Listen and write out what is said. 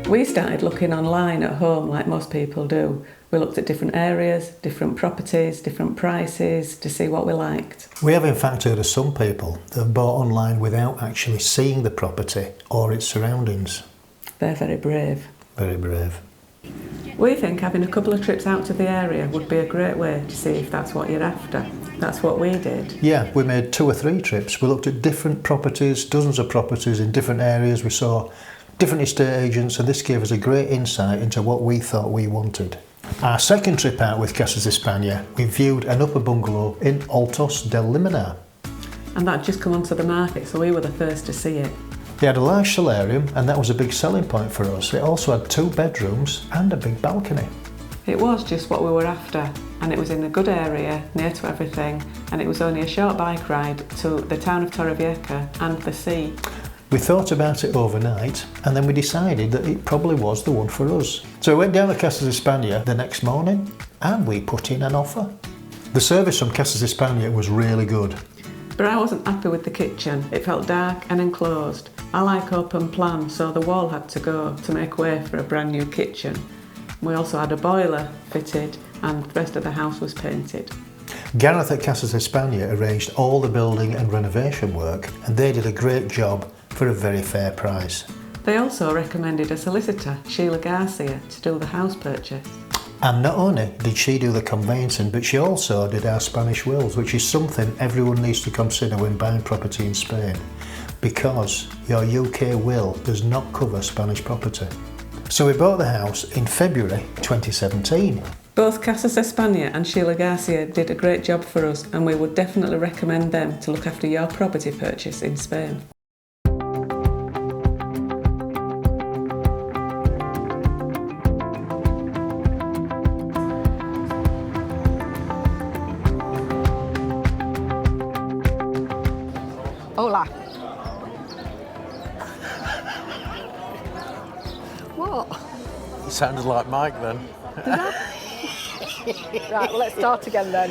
We started looking online at home like most people do. We looked at different areas, different properties, different prices to see what we liked. We have in fact heard of some people that have bought online without actually seeing the property or its surroundings. They're very brave. Very brave. We think having a couple of trips out to the area would be a great way to see if that's what you're after. That's what we did. Yeah, we made 2 or 3 trips. We looked at different properties, dozens of properties in different areas. We saw different estate agents, and this gave us a great insight into what we thought we wanted. Our second trip out with Casas Espania, we viewed an upper bungalow in Altos del Limonar. And that just come onto the market, so we were the first to see it. It had a large solarium, and that was a big selling point for us. It also had 2 bedrooms and a big balcony. It was just what we were after, and it was in a good area, near to everything, and it was only a short bike ride to the town of Torrevieja and the sea. We thought about it overnight, and then we decided that it probably was the one for us. So we went down to Casas Espania the next morning, and we put in an offer. The service from Casas Espania was really good. But I wasn't happy with the kitchen. It felt dark and enclosed. I like open plan, so the wall had to go to make way for a brand new kitchen. We also had a boiler fitted, and the rest of the house was painted. Gareth at Casas Espania arranged all the building and renovation work, and they did a great job for a very fair price. They also recommended a solicitor, Sheila Garcia, to do the house purchase. And not only did she do the conveyancing, but she also did our Spanish wills, which is something everyone needs to consider when buying property in Spain, because your UK will does not cover Spanish property. So we bought the house in February 2017. Both Casas Espania and Sheila Garcia did a great job for us, and we would definitely recommend them to look after your property purchase in Spain. Hola. What? You sounded like Mike then. Did I? Right, well, let's start again then.